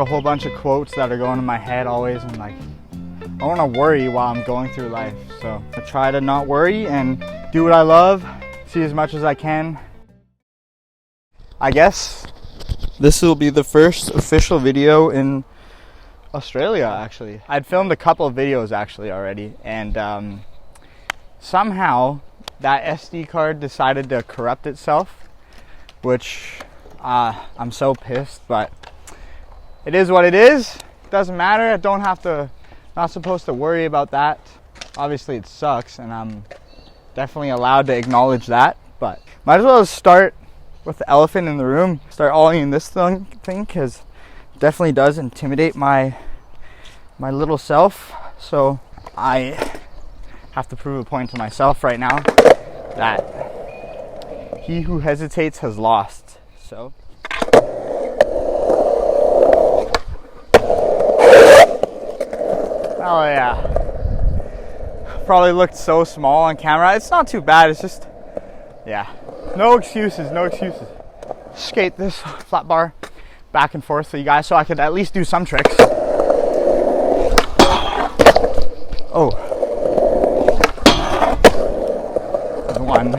whole bunch of quotes that are going in my head always, and like I don't want to worry while I'm going through life. So I try to not worry and do what I love, see as much as I can. I guess this will be the first official video in Australia, actually. I'd filmed a couple of videos actually already, and somehow that SD card decided to corrupt itself, which I'm so pissed, but it is what it is. It doesn't matter. I don't have to, not supposed to worry about that. Obviously it sucks, and I'm definitely allowed to acknowledge that, but might as well start with the elephant in the room. Start ollieing this thing, because it definitely does intimidate my little self. So I have to prove a point to myself right now that he who hesitates has lost. So oh yeah, probably looked so small on camera. It's not too bad. It's just, yeah, no excuses, no excuses. Skate this flat bar back and forth for you guys so I could at least do some tricks. Oh, there's one.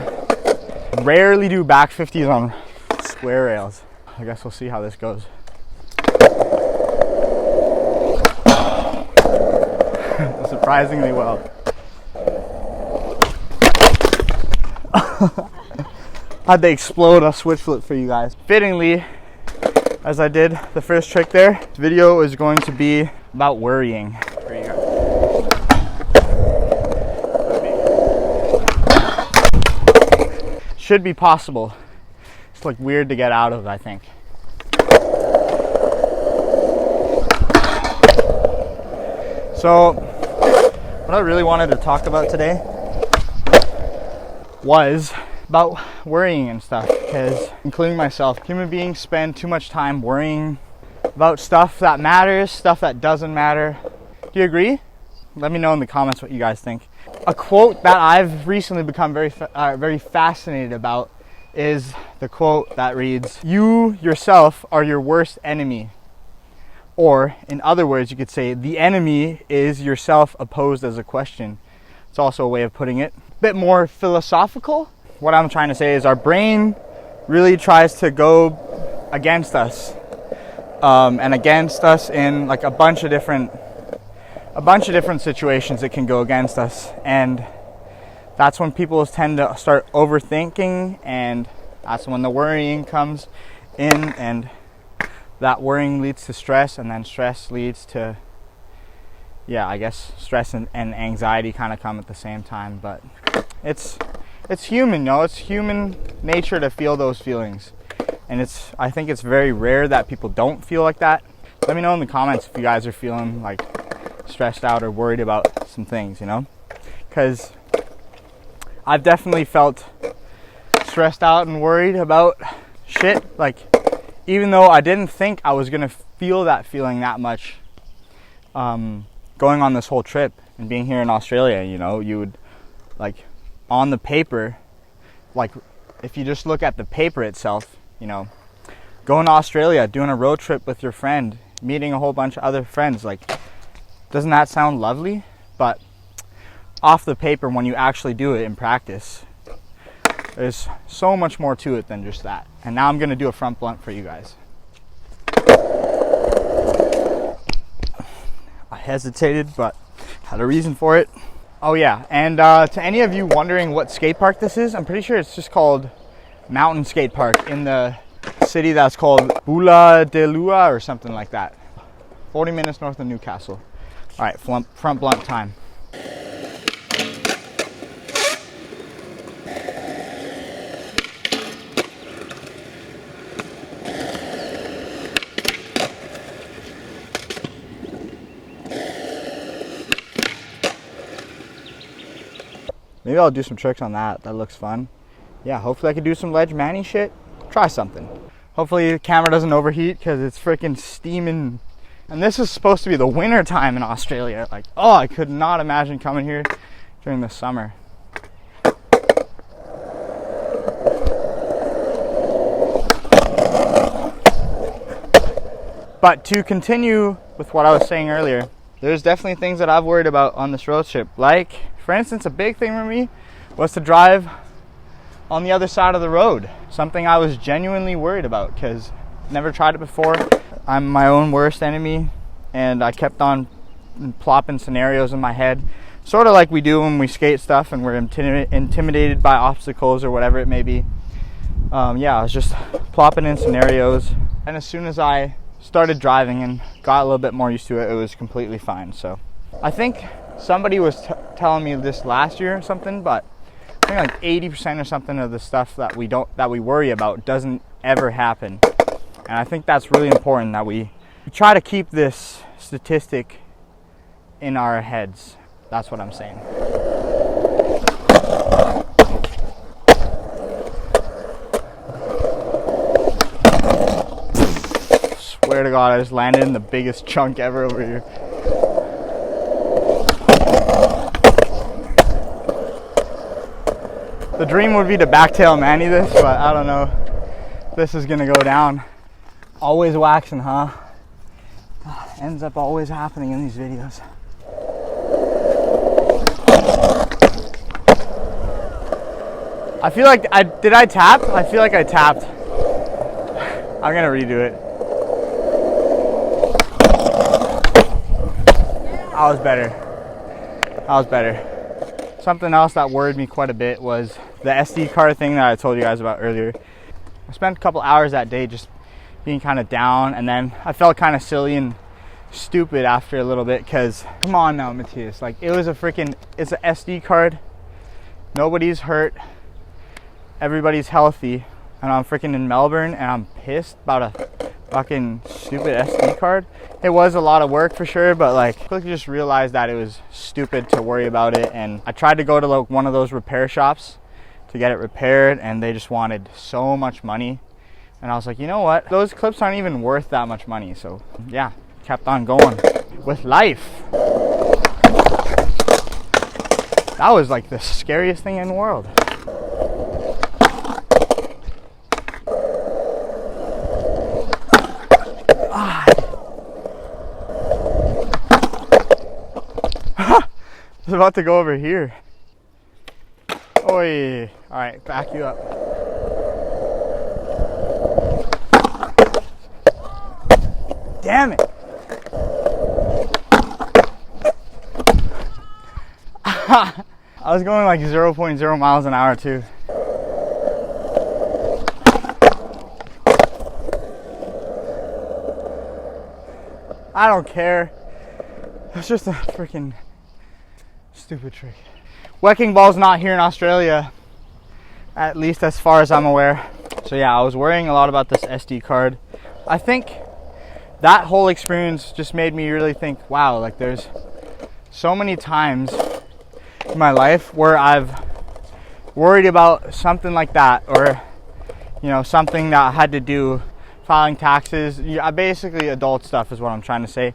Rarely do back 50s on square rails. I guess we'll see how this goes. Surprisingly well. Had to explode a switch flip for you guys. Fittingly, as I did the first trick there, this video is going to be about worrying for you guys. Should be possible. It's like weird to get out of, I think. So what I really wanted to talk about today was about worrying and stuff, because including myself, human beings spend too much time worrying about stuff that matters, stuff that doesn't matter. Do you agree? Let me know in the comments what you guys think. A quote that I've recently become very fascinated about is the quote that reads, "You yourself are your worst enemy." Or, in other words, you could say, the enemy is yourself opposed as a question. It's also a way of putting it. A bit more philosophical. What I'm trying to say is our brain really tries to go against us. And against us in like a bunch of different situations it can go against us. And that's when people tend to start overthinking, and that's when the worrying comes in, and that worrying leads to stress, and then stress leads to, yeah, I guess stress and anxiety kind of come at the same time. But it's human, it's human nature to feel those feelings. And I think it's very rare that people don't feel like that. Let me know in the comments if you guys are feeling like stressed out or worried about some things, because I've definitely felt stressed out and worried about shit, like, even though I didn't think I was going to feel that feeling that much going on this whole trip and being here in Australia. You would, like, on the paper, like, if you just look at the paper itself, going to Australia, doing a road trip with your friend, meeting a whole bunch of other friends, like, doesn't that sound lovely? But off the paper, when you actually do it in practice, there's so much more to it than just that. And now I'm going to do a front blunt for you guys. I hesitated, but had a reason for it. Oh yeah, and to any of you wondering what skate park this is, I'm pretty sure it's just called Mountain Skate Park in the city that's called Bula de Lua or something like that. 40 minutes north of Newcastle. All right, front blunt time. Maybe I'll do some tricks on that. That looks fun. Yeah, hopefully I can do some ledge manny shit. Try something. Hopefully the camera doesn't overheat because it's freaking steaming. And this is supposed to be the winter time in Australia. Like, oh, I could not imagine coming here during the summer. But to continue with what I was saying earlier, there's definitely things that I've worried about on this road trip. Like, for instance, a big thing for me was to drive on the other side of the road. Something I was genuinely worried about because never tried it before. I'm my own worst enemy, and I kept on plopping scenarios in my head, sort of like we do when we skate stuff and we're intimidated by obstacles or whatever it may be. I was just plopping in scenarios, and as soon as I started driving and got a little bit more used to it, it was completely fine. So I think somebody was telling me this last year or something, but I think like 80% or something of the stuff that we worry about doesn't ever happen. And I think that's really important, that we try to keep this statistic in our heads. That's what I'm saying. Swear to God, I just landed in the biggest chunk ever over here. The dream would be to backtail Manny this, but I don't know. This is gonna go down. Always waxing, huh? Ends up always happening in these videos. I feel like did I tap? I feel like I tapped. I'm gonna redo it. I was better. Something else that worried me quite a bit was the SD card thing that I told you guys about earlier. I spent a couple hours that day just being kind of down, and then I felt kind of silly and stupid after a little bit because, come on now, Matthias, like it's an SD card. Nobody's hurt. Everybody's healthy, and I'm freaking in Melbourne, and I'm pissed about a fucking stupid SD card. It was a lot of work for sure, but like I quickly just realized that it was stupid to worry about it, and I tried to go to like one of those repair shops to get it repaired, and they just wanted so much money, and I was like, you know what, those clips aren't even worth that much money. So yeah, kept on going with life. That was like the scariest thing in the world. I was about to go over here. Oi. Alright, back you up. Damn it. I was going like 0.0 miles an hour too. I don't care. It's just a freaking stupid trick. Wrecking ball's not here in Australia, at least as far as I'm aware. So yeah, I was worrying a lot about this SD card. I think that whole experience just made me really think, wow, like there's so many times in my life where I've worried about something like that, or you know, something that I had to do, filing taxes. Basically adult stuff is what I'm trying to say.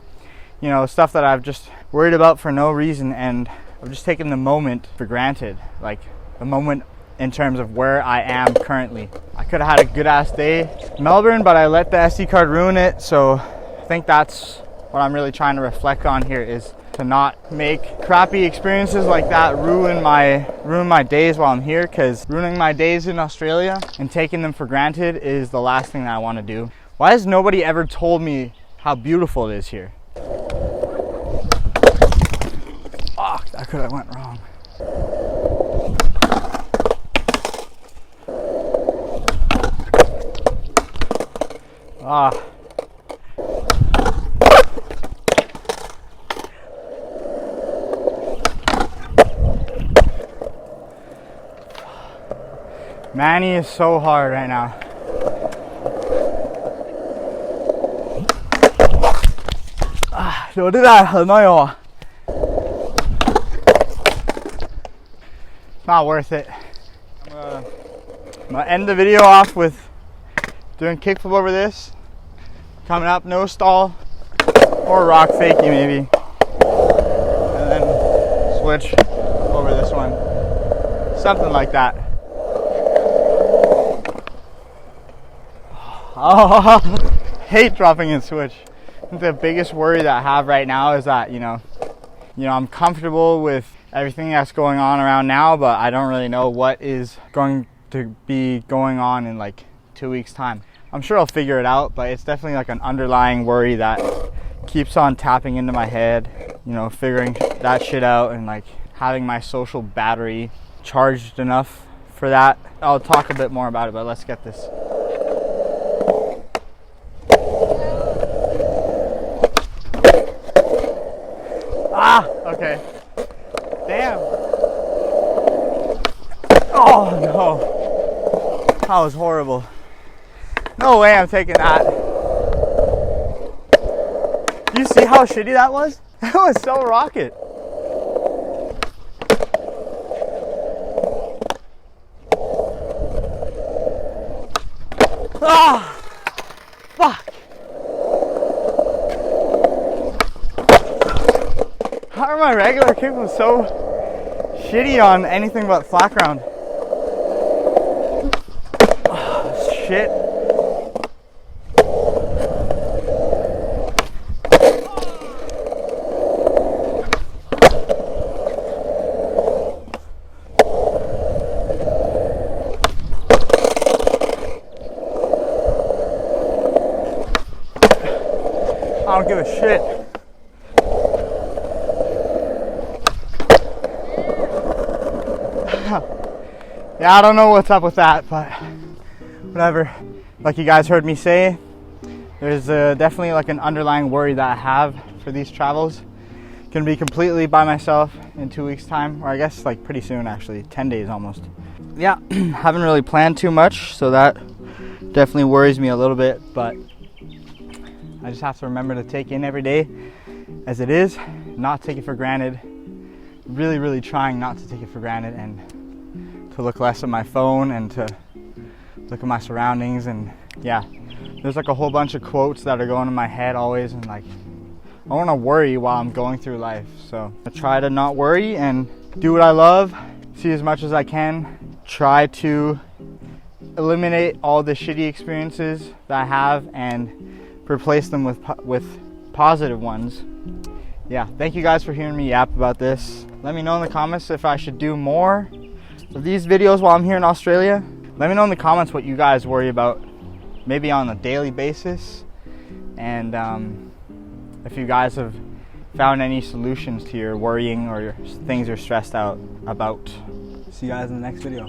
You know, stuff that I've just worried about for no reason, and I've just taken the moment for granted. Like the moment in terms of where I am currently. I could have had a good ass day in Melbourne, but I let the SD card ruin it. So I think that's what I'm really trying to reflect on here, is to not make crappy experiences like that ruin my days while I'm here, because ruining my days in Australia and taking them for granted is the last thing that I want to do. Why has nobody ever told me how beautiful it is here? Fuck, that could have went wrong. Manny is so hard right now. Not worth it. I'm gonna end the video off with doing kickflip over this. Coming up, no stall or rock fakie maybe. And then switch over this one. Something like that. Oh, hate dropping in switch. The biggest worry that I have right now is that, I'm comfortable with everything that's going on around now, but I don't really know what is going to be going on in like 2 weeks time. I'm sure I'll figure it out, but it's definitely like an underlying worry that keeps on tapping into my head, figuring that shit out and like having my social battery charged enough for that. I'll talk a bit more about it, but let's get this. Okay. Damn. Oh no. That was horrible. No way I'm taking that. You see how shitty that was? That was so rocket. Ah! Fuck. How are my regular kicks was so shitty on anything but flat ground? Oh, shit. I don't give a shit. Yeah, I don't know what's up with that, but whatever. Like you guys heard me say, there's definitely like an underlying worry that I have for these travels. Gonna be completely by myself in 2 weeks time, or I guess like pretty soon actually, 10 days almost. Yeah, haven't really planned too much, so that definitely worries me a little bit, but I just have to remember to take in every day as it is, not take it for granted. Really, really trying not to take it for granted and to look less at my phone and to look at my surroundings. And yeah, there's like a whole bunch of quotes that are going in my head always, and like I want to worry while I'm going through life. So I try to not worry and do what I love, see as much as I can, try to eliminate all the shitty experiences that I have and replace them with positive ones. Yeah, thank you guys for hearing me yap about this. Let me know in the comments if I should do more of these videos while I'm here in Australia. Let me know in the comments what you guys worry about, maybe on a daily basis, and if you guys have found any solutions to your worrying or your things you're stressed out about. See you guys in the next video.